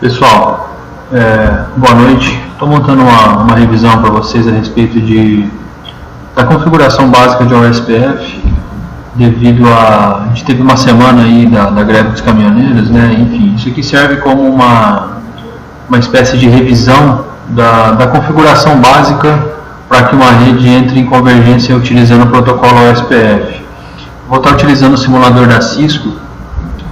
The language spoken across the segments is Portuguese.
Pessoal, boa noite. Estou montando uma revisão para vocês a respeito da configuração básica de OSPF, devido a gente teve uma semana aí da greve dos caminhoneiros, né? Enfim, isso aqui serve como uma espécie de revisão da configuração básica para que uma rede entre em convergência utilizando o protocolo OSPF. Vou estar utilizando o simulador da Cisco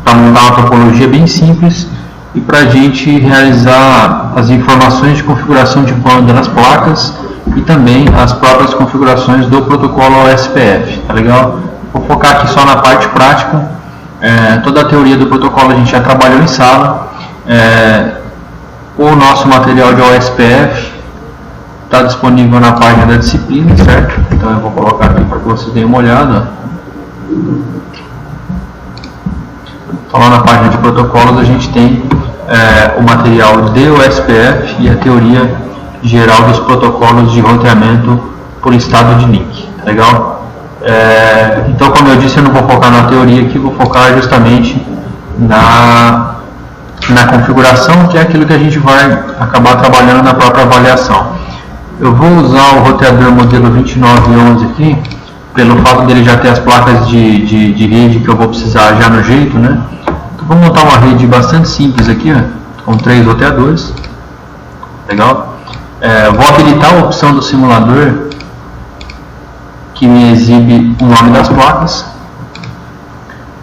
para montar uma topologia bem simples e para a gente realizar as informações de configuração de banda nas placas e também as próprias configurações do protocolo OSPF, tá legal? Vou focar aqui só na parte prática. Toda a teoria do protocolo a gente já trabalhou em sala. O nosso material de OSPF está disponível na página da disciplina, certo? Então eu vou colocar aqui para que vocês deem uma olhada. Então, lá na página de protocolos a gente tem o material de OSPF e a teoria geral dos protocolos de roteamento por estado de link, tá legal? Então, como eu disse, eu não vou focar na teoria aqui, vou focar justamente na configuração, que é aquilo que a gente vai acabar trabalhando na própria avaliação. Eu vou usar o roteador modelo 2911 aqui, pelo fato dele já ter as placas de rede que eu vou precisar já no jeito, né? Então, vou montar uma rede bastante simples aqui, ó, com 3 roteadores. Legal? Vou habilitar a opção do simulador que me exibe o nome das placas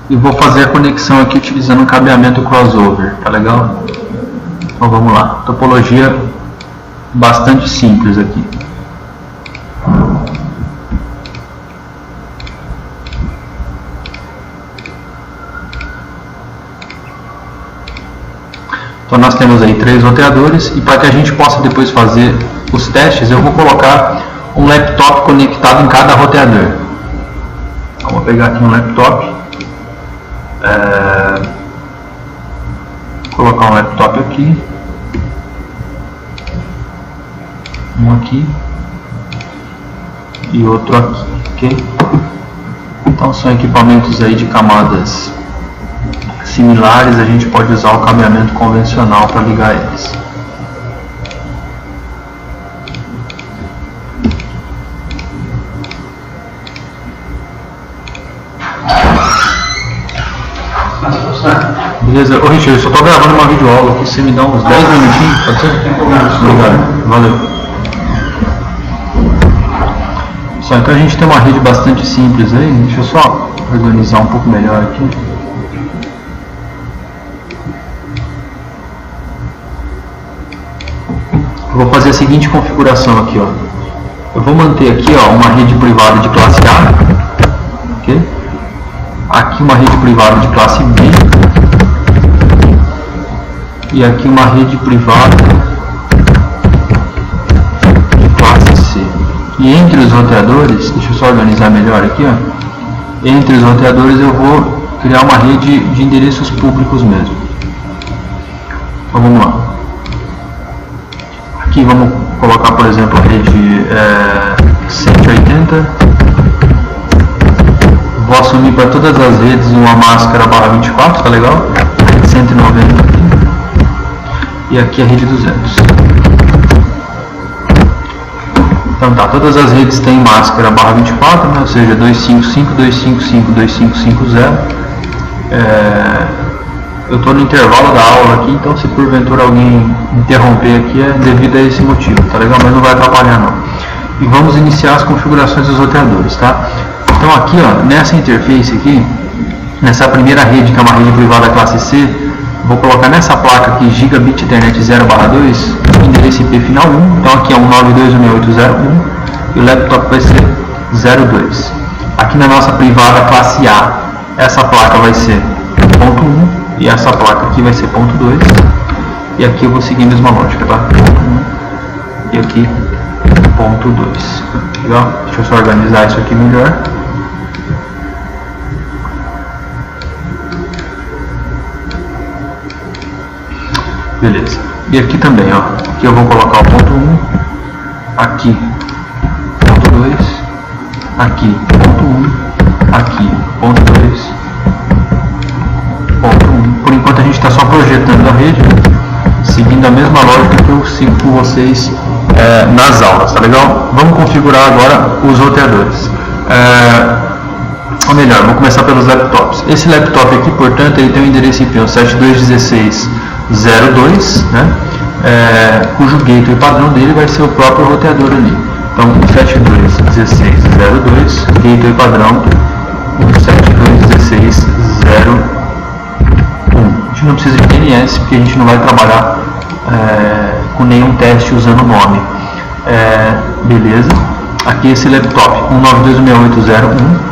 e vou fazer a conexão aqui utilizando um cabeamento crossover, tá legal? Então vamos lá, topologia bastante simples aqui. Então nós temos aí 3 roteadores e para que a gente possa depois fazer os testes, eu vou colocar um laptop conectado em cada roteador. Então, vou pegar aqui um laptop, colocar um laptop aqui, um aqui e outro aqui, ok? Então são equipamentos aí de camadas similares, a gente pode usar o cabeamento convencional para ligar eles. Beleza, ô Richard, eu só estou gravando uma videoaula aqui, você me dá uns 10 minutinhos, pode ser? Obrigado, valeu. Então a gente tem uma rede bastante simples aí, deixa eu só organizar um pouco melhor aqui. Eu vou fazer a seguinte configuração aqui, ó. Eu vou manter aqui, ó, uma rede privada de classe A, ok? Aqui uma rede privada de classe B e aqui uma rede privada de classe C. E entre os roteadores, deixa eu só organizar melhor aqui, ó. Entre os roteadores eu vou criar uma rede de endereços públicos mesmo. Então vamos lá. Aqui vamos colocar, por exemplo, a rede 180. Vou assumir para todas as redes uma máscara /24, tá legal? Rede 190 aqui. E aqui a rede 200. Então tá, todas as redes têm máscara /24, né? Ou seja, 255, 255, 2550. Eu estou no intervalo da aula aqui, então se porventura alguém interromper aqui é devido a esse motivo, tá legal? Mas não vai atrapalhar não. E vamos iniciar as configurações dos roteadores, tá? Então aqui, ó, nessa interface aqui, nessa primeira rede, que é uma rede privada classe C, vou colocar nessa placa aqui Gigabit Ethernet 0/2, endereço IP final 1, então aqui é 192.168.0.1 e o laptop vai ser 02. Aqui na nossa privada classe A, essa placa vai ser ponto 1 e essa placa aqui vai ser ponto 2 e aqui eu vou seguir a mesma lógica, tá? Ponto 1 e aqui ponto 2. Legal? Deixa eu só organizar isso aqui melhor. Beleza. E aqui também, ó. Aqui eu vou colocar o ponto 1, aqui ponto 2, aqui ponto 1, aqui ponto 2, ponto 1. Por enquanto a gente está só projetando a rede. mesma lógica que eu sigo com vocês nas aulas, tá legal? Vamos configurar agora os roteadores. Ou melhor, vamos começar pelos laptops. Esse laptop aqui, portanto, ele tem o endereço IP 7216.02, né? Cujo gateway padrão dele vai ser o próprio roteador ali. Então, 7216.02, gateway padrão 7216.01. A gente não precisa de DNS porque a gente não vai trabalhar com nenhum teste usando o nome. Beleza. Aqui esse laptop 192.168.0.1.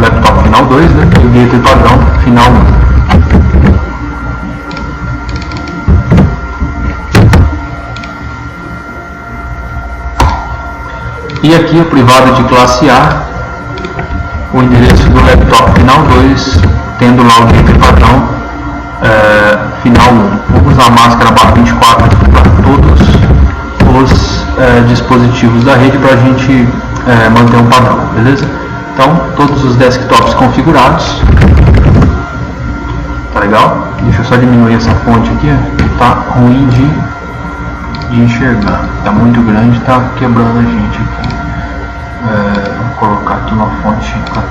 Laptop final 2, né? E o gateway padrão final 1. E aqui o privado de classe A, o endereço do laptop final 2, tendo lá o gateway padrão final 1. Vamos usar a máscara /24 para todos os dispositivos da rede para a gente manter um padrão, beleza? Então, todos os desktops configurados. Tá legal? Deixa eu só diminuir essa fonte aqui, que tá ruim de enxergar. Tá muito grande, tá quebrando a gente aqui. Vou colocar aqui uma fonte 14.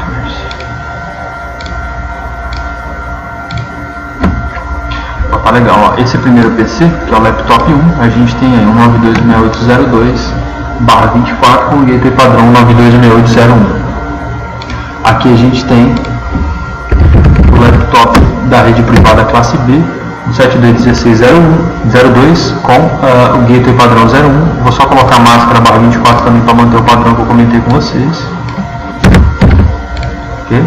Tá legal, ó. Esse primeiro PC, que é o laptop 1, a gente tem aí um 92.68.02/24 com o gateway padrão 92.68.0.1. Aqui a gente tem o laptop da rede privada classe B, 7216.01.02 com o gateway padrão 01. Vou só colocar a máscara /24 também para manter o padrão que eu comentei com vocês. Ok?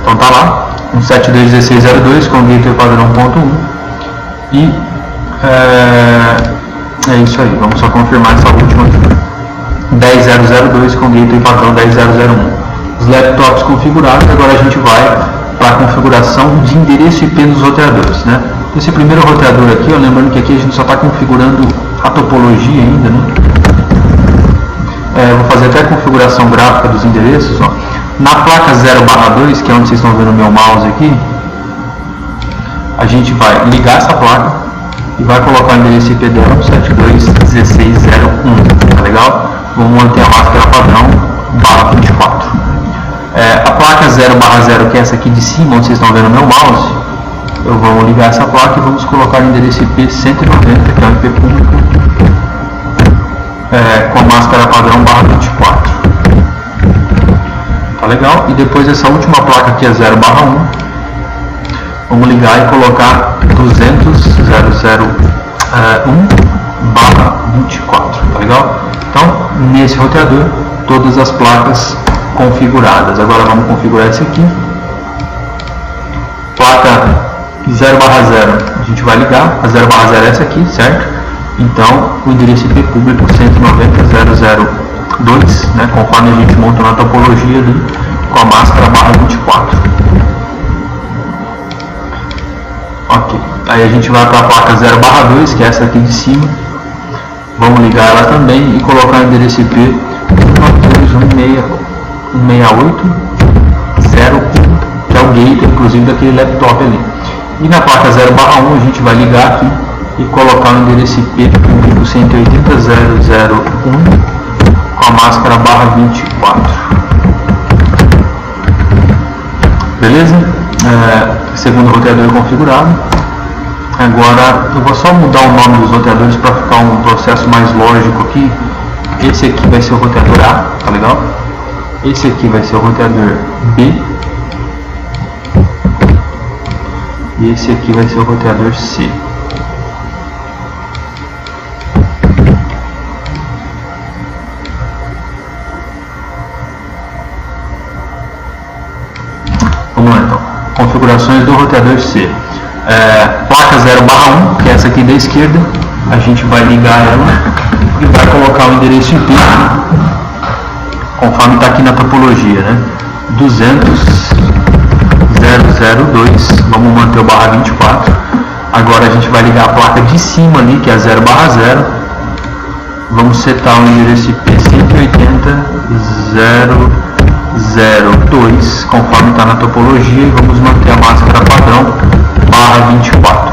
Então tá lá, 7216.02 com o gateway padrão .1 e é isso aí, vamos só confirmar essa última aqui. 10.0.02 com gateway padrão 10.0.0.1. Os laptops configurados, agora a gente vai para a configuração de endereço IP dos roteadores, né? Esse primeiro roteador aqui, ó, lembrando que aqui a gente só está configurando a topologia ainda, né? Vou fazer até a configuração gráfica dos endereços, ó. Na placa 0/2, que é onde vocês estão vendo o meu mouse aqui, a gente vai ligar essa placa e vai colocar o endereço IP dela 7216.0.1, tá legal? Vamos manter a máscara padrão /24. A placa 0/0, que é essa aqui de cima, onde vocês estão vendo o meu mouse, eu vou ligar essa placa e vamos colocar o endereço IP 190, que é o IP público, com a máscara padrão /24. Tá legal? E depois essa última placa aqui é 0/1. Vamos ligar e colocar 200.001/24, tá legal? Então, nesse roteador, todas as placas configuradas. Agora vamos configurar esse aqui. Placa 0/0, a gente vai ligar. A 0/0 é essa aqui, certo? Então, o endereço IP público 190.002, né, conforme a gente monta na topologia ali, com a máscara /24. Ok, aí a gente vai para a placa 0/2, que é essa aqui de cima. Vamos ligar ela também e colocar o endereço IP 192.168.0.1, que é o gateway, inclusive, daquele laptop ali. E na placa 0/1 a gente vai ligar aqui e colocar o endereço IP público 180.0.0.1 com a máscara /24. Beleza? Segundo roteador configurado. Agora eu vou só mudar o nome dos roteadores para ficar um processo mais lógico aqui. Esse aqui vai ser o roteador A, tá legal? Esse aqui vai ser o roteador B. E esse aqui vai ser o roteador C. Vamos lá então. Configurações do roteador C. Placa 0/1, que é essa aqui da esquerda, a gente vai ligar ela e vai colocar o endereço IP conforme está aqui na topologia, né? 200.002, vamos manter o /24, Agora a gente vai ligar a placa de cima ali, que é 0/0. Vamos setar o endereço IP 180.0.0.2, conforme está na topologia, e vamos manter a máscara padrão /24.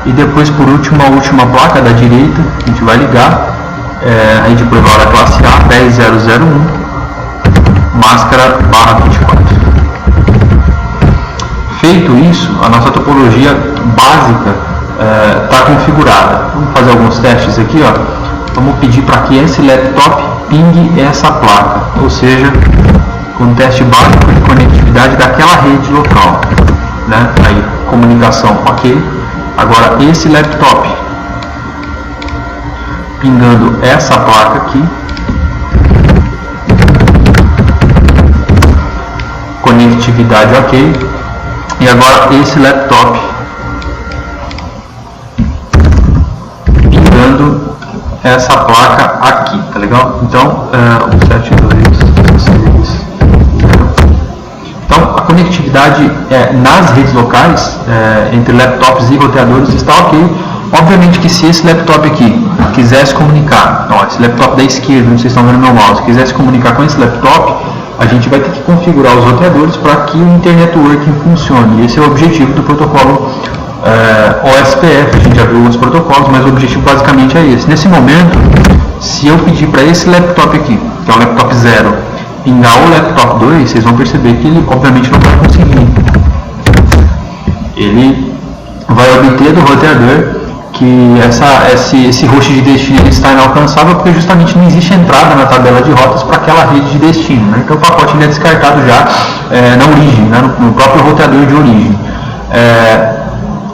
E depois, por último, a última placa da direita, a gente vai ligar a rede privada classe A 10.0.0.1, máscara /24. Feito isso, a nossa topologia básica está configurada. Vamos fazer alguns testes aqui, ó. Vamos pedir para que esse laptop pingue essa placa, ou seja, com um teste básico de conectividade daquela rede local, né? Aí, comunicação ok. Agora esse laptop pingando essa placa aqui, conectividade ok. E agora esse laptop pingando essa placa aqui, tá legal? Então, 172.6.0. Então, a conectividade nas redes locais, entre laptops e roteadores, está ok. Obviamente que se esse laptop aqui quisesse comunicar, ó, esse laptop da esquerda, onde vocês estão vendo meu mouse, quisesse comunicar com esse laptop, a gente vai ter que configurar os roteadores para que o Internet Working funcione. Esse é o objetivo do protocolo OSPF. A gente já viu os protocolos, mas o objetivo basicamente é esse. Nesse momento, se eu pedir para esse laptop aqui, que é o laptop 0, pingar o laptop 2, vocês vão perceber que ele obviamente não vai conseguir. Ele vai obter do roteador que esse host de destino ele está inalcançável, porque justamente não existe entrada na tabela de rotas para aquela rede de destino, né? Então o pacote ele é descartado já na origem, né? no próprio roteador de origem.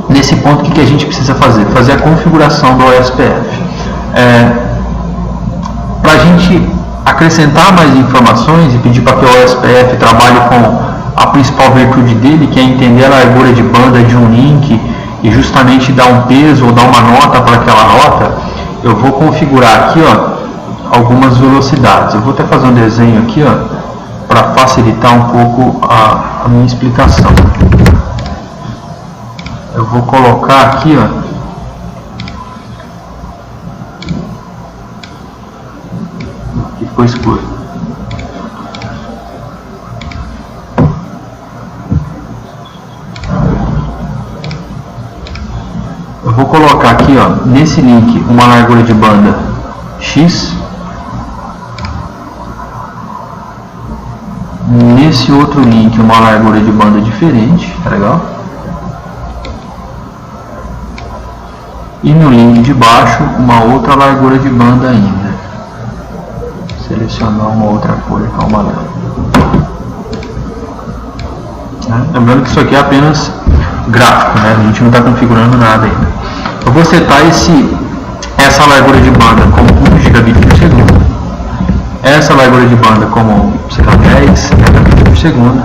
Nesse ponto, o que a gente precisa fazer? Fazer a configuração do OSPF. Para a gente acrescentar mais informações e pedir para que o OSPF trabalhe com a principal virtude dele, que é entender a largura de banda de um link e justamente dar um peso ou dar uma nota para aquela rota, eu vou configurar aqui, ó, algumas velocidades. Eu vou até fazer um desenho aqui, ó, para facilitar um pouco a minha explicação. Eu vou colocar aqui, ó, aqui ficou escuro. Eu vou colocar aqui, ó, nesse link uma largura de banda X, nesse outro link uma largura de banda diferente, tá legal? E no link de baixo uma outra largura de banda ainda. Selecionar uma outra cor, que é o amarelo. Lembrando que isso aqui é apenas gráfico, né? A gente não está configurando nada ainda. Eu vou setar essa largura de banda como 1 gigabit por segundo, essa largura de banda como 10 megabits por segundo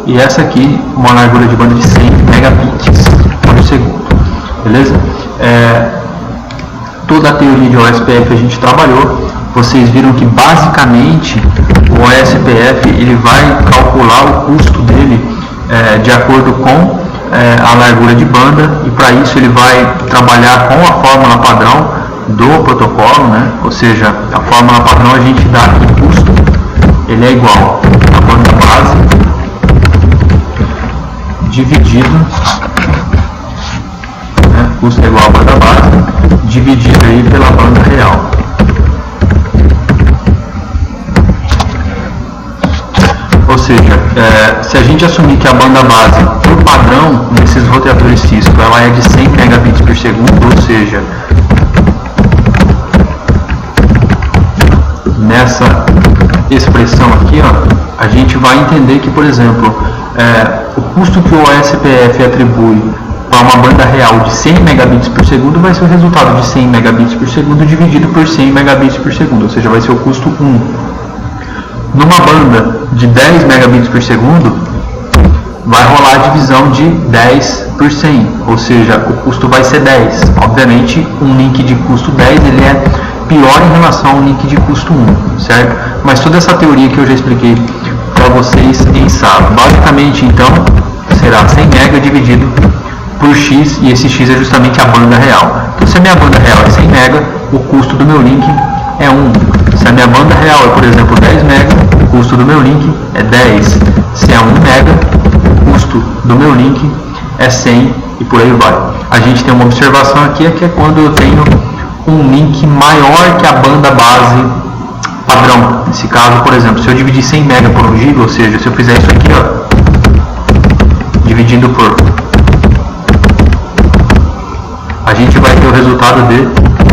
e essa aqui uma largura de banda de 100 megabits por segundo, beleza? Toda a teoria de OSPF a gente trabalhou. Vocês viram que basicamente o OSPF ele vai calcular o custo dele de acordo com a largura de banda, e para isso ele vai trabalhar com a fórmula padrão do protocolo, né? Ou seja, a fórmula padrão a gente dá que o custo ele é igual à banda base dividido, né? Custo é igual à banda base dividido aí pela banda real. Ou seja, se a gente assumir que a banda base, por padrão, nesses roteadores Cisco, ela é de 100 megabits por segundo, ou seja, nessa expressão aqui, ó, a gente vai entender que, por exemplo, o custo que o OSPF atribui para uma banda real de 100 megabits por segundo vai ser o resultado de 100 megabits por segundo dividido por 100 megabits por segundo, ou seja, vai ser o custo 1. Numa banda de 10 megabits por segundo, vai rolar a divisão de 10 por 100, ou seja, o custo vai ser 10. Obviamente, um link de custo 10 ele é pior em relação ao link de custo 1, certo? Mas toda essa teoria que eu já expliquei para vocês em sala, basicamente, então, será 100 MB dividido por X, e esse X é justamente a banda real. Então, se a minha banda real é 100 MB, o custo do meu link é 1. Se a minha banda real é, por exemplo, 10 MB, o custo do meu link é 10. Se é 1 MB, o custo do meu link é 100 e por aí vai. A gente tem uma observação aqui, que é quando eu tenho um link maior que a banda base padrão. Nesse caso, por exemplo, se eu dividir 100 MB por 1 GB, ou seja, se eu fizer isso aqui, ó, dividindo por, a gente vai ter o resultado de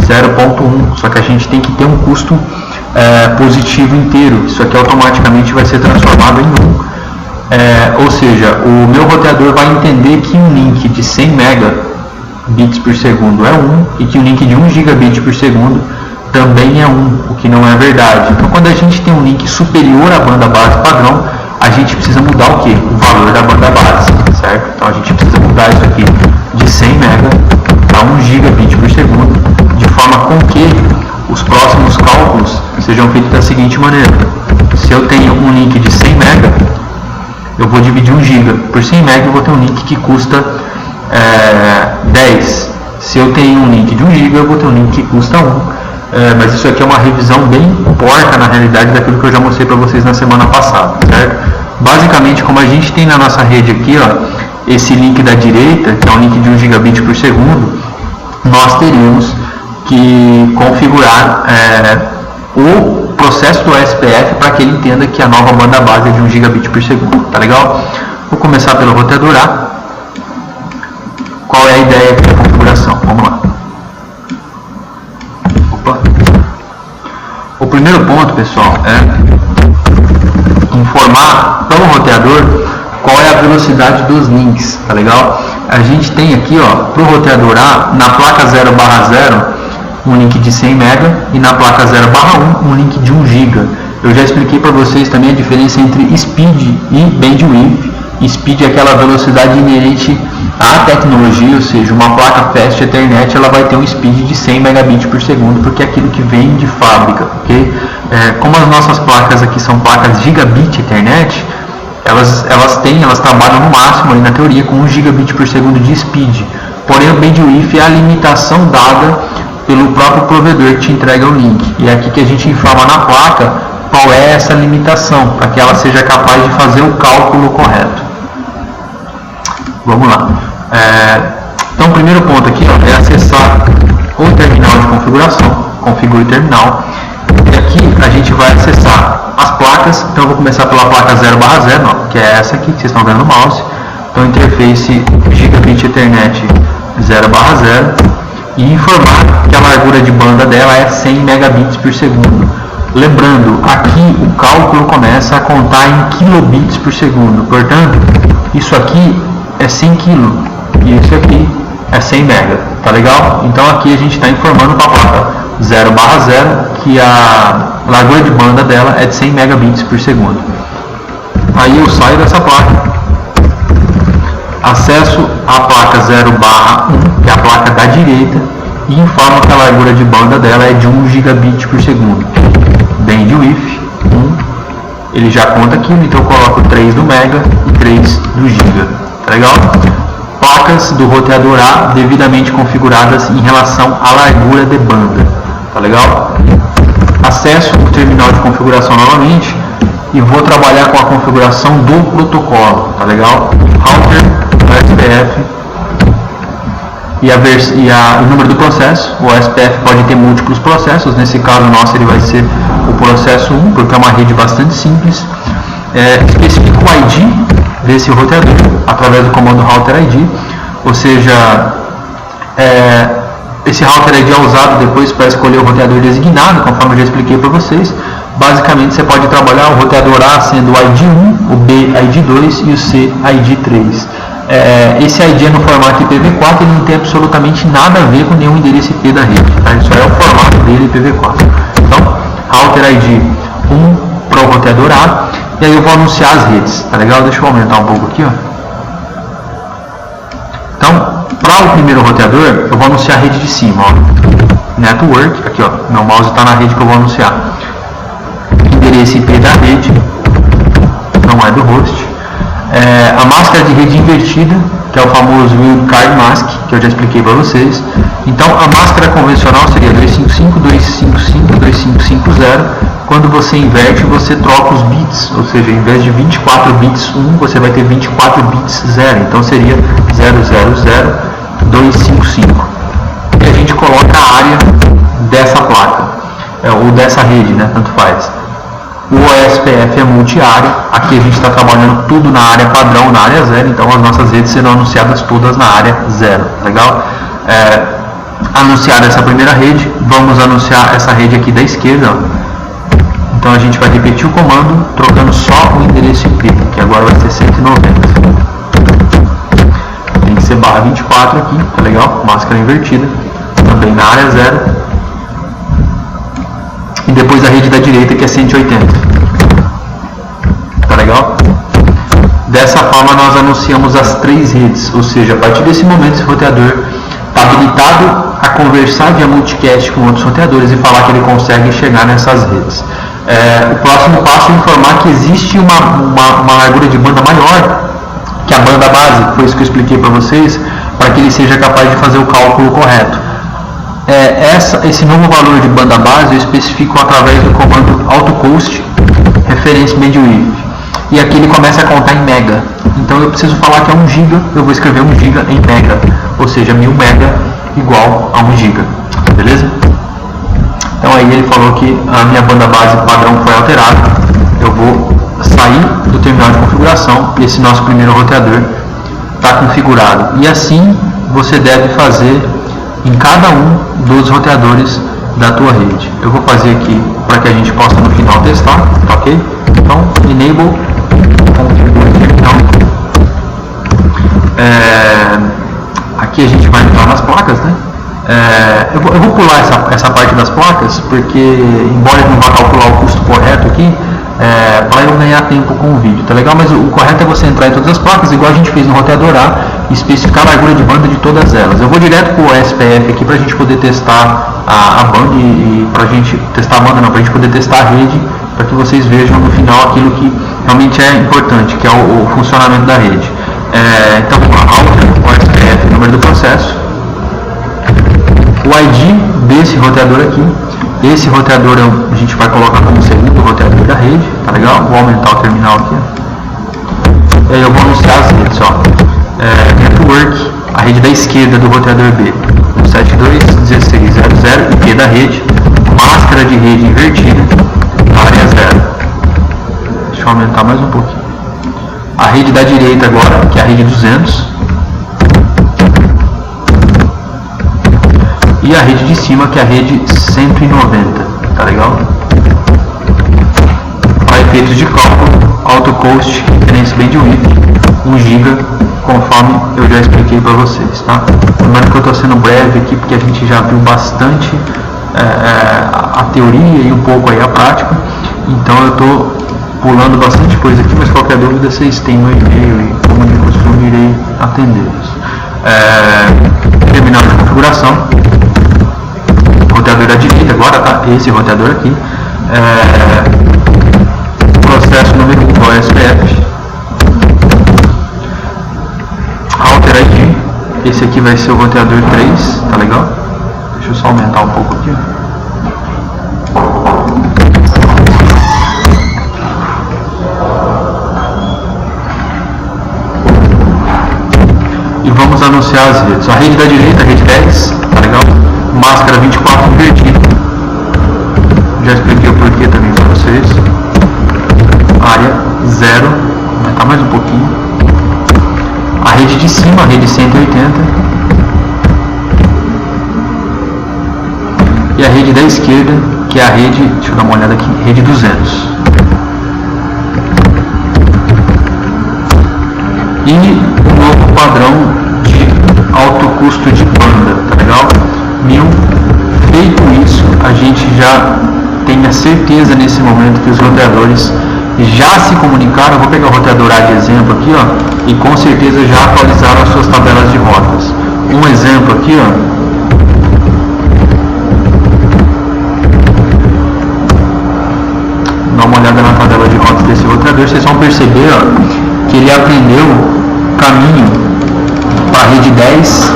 0.1, só que a gente tem que ter um custo positivo inteiro. Isso aqui automaticamente vai ser transformado em 1. Ou seja, o meu roteador vai entender que um link de 100 megabits por segundo é 1 e que um link de 1 gigabit por segundo também é 1, o que não é verdade. Então, quando a gente tem um link superior à banda base padrão, a gente precisa mudar o que? O valor da banda base, certo? Então, a gente precisa mudar isso aqui de 100 MB para 1 gigabit por segundo, de forma com que os próximos cálculos sejam feitos da seguinte maneira. Se eu tenho um link de 100 MB, eu vou dividir 1 GB por 100 MB, eu vou ter um link que custa 10. Se eu tenho um link de 1 GB, eu vou ter um link que custa 1. Mas isso aqui é uma revisão bem porca, na realidade, daquilo que eu já mostrei para vocês na semana passada, certo? Basicamente, como a gente tem na nossa rede aqui, ó, esse link da direita, que é um link de 1 gigabit por segundo, nós teríamos que configurar o processo do OSPF para que ele entenda que a nova banda base é de 1 gigabit por segundo, tá legal? Vou começar pelo roteador A. Qual é a ideia aqui da configuração? Vamos lá. O primeiro ponto, pessoal, é informar para o roteador qual é a velocidade dos links, tá legal? A gente tem aqui, ó, para o roteador A, na placa 0/0, um link de 100 MB e na placa 0/1, um link de 1 GB. Eu já expliquei para vocês também a diferença entre speed e bandwidth. Speed é aquela velocidade inerente à tecnologia, ou seja, uma placa Fast Ethernet ela vai ter um speed de 100 megabits por segundo, porque é aquilo que vem de fábrica, ok? Como as nossas placas aqui são placas Gigabit Ethernet, elas trabalham no máximo, aí, na teoria, com 1 gigabit por segundo de speed. Porém, o bandwidth é a limitação dada pelo próprio provedor que te entrega o link. E é aqui que a gente informa na placa qual é essa limitação, para que ela seja capaz de fazer o cálculo correto. Vamos lá. Então, o primeiro ponto aqui, ó, é acessar o terminal de configuração, configure terminal. E aqui a gente vai acessar as placas. Então, eu vou começar pela placa 0/0, ó, que é essa aqui que vocês estão vendo no mouse. Então, interface Gigabit Ethernet 0/0 e informar que a largura de banda dela é 100 megabits por segundo. Lembrando, aqui o cálculo começa a contar em kilobits por segundo. Portanto, isso aqui é 100 kg e isso aqui é 100 MB, tá legal? Então aqui a gente está informando para a placa 0/0 que a largura de banda dela é de 100 megabits por segundo. Aí eu saio dessa placa, acesso a placa 0/1, que é a placa da direita, e informo que a largura de banda dela é de 1 gigabit por segundo. Bandwidth 1, ele já conta aqui, então eu coloco 3 do mega e 3 do giga. Tá legal? Placas do roteador A devidamente configuradas em relação à largura de banda. Tá legal? Acesso o terminal de configuração novamente e vou trabalhar com a configuração do protocolo. Tá legal? Router, OSPF e o número do processo. O OSPF pode ter múltiplos processos. Nesse caso nosso ele vai ser o processo 1, porque é uma rede bastante simples. Especifica o ID desse roteador através do comando router ID, ou seja, esse router ID é usado depois para escolher o roteador designado, conforme eu já expliquei para vocês. Basicamente você pode trabalhar o roteador A sendo o ID1, o B ID2 e o C ID3. Esse ID é no formato IPv4 e não tem absolutamente nada a ver com nenhum endereço IP da rede, tá? Isso é o formato dele IPv4. Então, router ID 1 para o roteador A. E aí eu vou anunciar as redes, tá legal? Deixa eu aumentar um pouco aqui, ó. Então, para o primeiro roteador, eu vou anunciar a rede de cima, ó. Network, aqui ó, meu mouse está na rede que eu vou anunciar. Endereço IP da rede, não é do host. A máscara de rede invertida, que é o famoso Wildcard Mask, que eu já expliquei para vocês. Então, a máscara convencional seria 255, 255, 2550. Quando você inverte, você troca os bits, ou seja, em vez de 24 bits 1, você vai ter 24 bits 0. Então, seria 000255. E a gente coloca a área dessa placa, ou dessa rede, né? Tanto faz. O OSPF é multi-área, aqui a gente está trabalhando tudo na área padrão, na área 0, então as nossas redes serão anunciadas todas na área 0, legal? Anunciada essa primeira rede, vamos anunciar essa rede aqui da esquerda, ó. Então a gente vai repetir o comando, trocando só o endereço IP, que agora vai ser 190. Tem que ser barra 24 aqui, tá legal? Máscara invertida, também na área 0. E depois a rede da direita, que é 180. Tá legal? Dessa forma nós anunciamos as 3 redes, ou seja, a partir desse momento esse roteador está habilitado a conversar via multicast com outros roteadores e falar que ele consegue chegar nessas redes. O próximo passo é informar que existe uma largura de banda maior que a banda base, foi isso que eu expliquei para vocês, para que ele seja capaz de fazer o cálculo correto. Esse novo valor de banda base eu especifico através do comando autocost reference bandwidth, e aqui ele começa a contar em mega. Então eu preciso falar que é 1 GB, eu vou escrever 1 GB em mega, ou seja, 1000 mega igual a 1 GB, beleza? Então aí ele falou que a minha banda base padrão foi alterada, eu vou sair do terminal de configuração e esse nosso primeiro roteador está configurado. E assim você deve fazer em cada um dos roteadores da tua rede. Eu vou fazer aqui para que a gente possa no final testar, tá ok? Então, enable, configure terminal. Aqui a gente vai entrar nas placas, né? Eu vou pular essa parte das placas, porque embora ele não vá calcular o custo correto aqui, para eu ganhar tempo com o vídeo, tá legal? Mas o correto é você entrar em todas as placas, igual a gente fez no roteador A, e especificar a largura de banda de todas elas. Eu vou direto para o SPF aqui para a gente poder testar a banda e para a gente testar a banda, não, para a gente poder testar a rede, para que vocês vejam no final aquilo que realmente é importante, que é o funcionamento da rede. Então vamos lá, alter o SPF, número do processo, o ID desse roteador aqui. Esse roteador a gente vai colocar como segundo roteador da rede, tá legal? Vou aumentar o terminal aqui. E aí eu vou anunciar as redes, ó. Network, a rede da esquerda do roteador B, 172.16.00, IP da rede, máscara de rede invertida, área 0. Deixa eu aumentar mais um pouquinho. A rede da direita agora, que é a rede 200. E a rede de cima, que é a rede 190, tá legal? Para efeitos de cálculo, autocost, reference bandwidth, 1 GB, conforme eu já expliquei para vocês, tá? Lembrando que eu estou sendo breve aqui, porque a gente já viu bastante a teoria e um pouco aí a prática, então eu estou pulando bastante coisa aqui, mas qualquer dúvida vocês têm meu e-mail e, como de costume, irei atendê-los. Terminal de configuração. Roteador à direita agora, tá? Esse roteador aqui. Processo número 1 do OSPF. Alter ID. Esse aqui vai ser o roteador 3, tá legal? Deixa eu só aumentar um pouco aqui. E vamos anunciar as redes. A rede da direita, a rede 10, tá legal? Máscara 24 invertida. Já expliquei o porquê também para vocês. Área 0. Vou aumentar mais um pouquinho. A rede de cima, a rede 180. E a rede da esquerda, que é a rede, deixa eu dar uma olhada aqui, rede 200. E o novo padrão de alto custo de banda, tá legal? 1000. Feito isso, a gente já tem a certeza nesse momento que os roteadores já se comunicaram. Eu vou pegar o roteador A de exemplo aqui, ó, e com certeza já atualizaram as suas tabelas de rotas. Um exemplo aqui, ó. Dá uma olhada na tabela de rotas desse roteador, vocês vão perceber, ó, que ele aprendeu o caminho para a rede 10,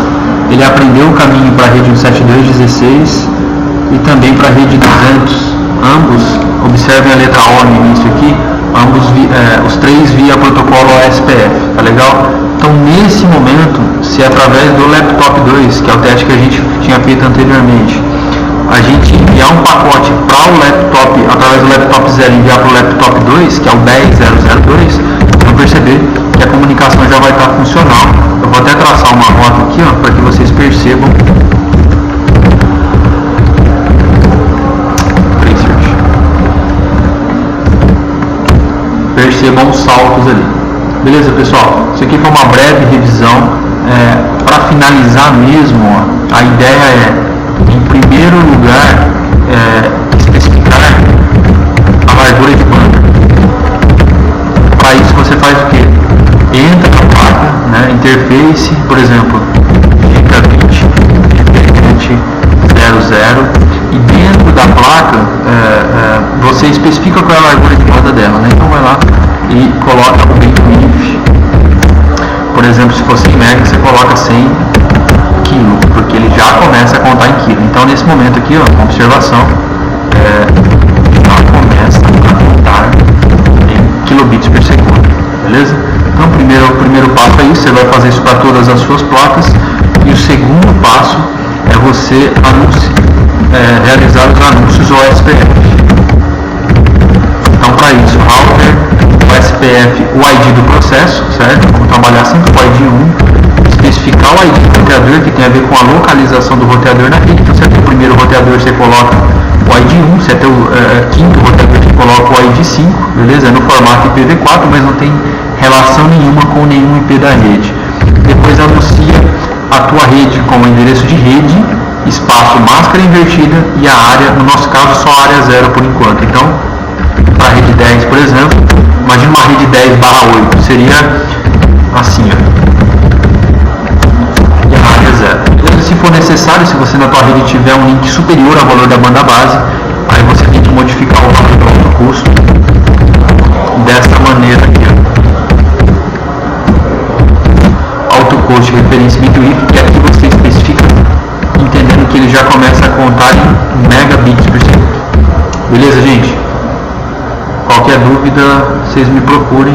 ele aprendeu o caminho para a rede 172.16 e também para a rede 200. Ambos, observem a letra O no início aqui, ambos os três via protocolo OSPF, tá legal? Então nesse momento, se através do laptop 2, que é o teste que a gente tinha feito anteriormente, a gente enviar um pacote para o laptop, através do laptop 0 enviar para o laptop 2, que é o 10002, vão perceber que a comunicação já vai estar funcional. Eu vou até traçar uma rota aqui, para que vocês percebam. Percebam os saltos ali. Beleza, pessoal? Isso aqui foi uma breve revisão. Para finalizar mesmo, a ideia é, em primeiro lugar, especificar a largura de banda. Para isso você faz o quê? Entra na placa, né, interface, por exemplo, gigabit, gigabit 00, e dentro da placa você especifica qual é a largura de banda dela, né? Então vai lá e coloca o bandwidth. Por exemplo, se for 100 MB, você coloca 100 kg, porque ele já começa a contar em quilo. Então nesse momento aqui, uma observação, já começa a contar em kilobits por segundo, beleza? Então o primeiro passo é isso, você vai fazer isso para todas as suas placas, e o segundo passo é você realizar os anúncios OSPF. Então para isso, router, OSPF, o ID do processo, certo? Vamos trabalhar sempre com o ID 1, especificar o ID do roteador, que tem a ver com a localização do roteador na rede. Então, se é o primeiro roteador, você coloca o ID 1, se é o quinto roteador, você coloca o ID 5, beleza? É no formato IPv4, mas não tem relação nenhuma com nenhum IP da rede. Depois anuncia a tua rede com o endereço de rede, espaço máscara invertida e a área, no nosso caso só a área 0 por enquanto. Então, para a rede 10, por exemplo, imagina uma rede 10/8, seria assim, e a área 0. Então, se for necessário, se você na tua rede tiver um link superior ao valor da banda base, aí você tem que modificar o valor do alto custo dessa maneira aqui, alto custo referência bandwidth, que aqui você especifica, entendendo que ele já começa a contar em megabits por segundo. Beleza, gente? Qualquer dúvida, vocês me procurem.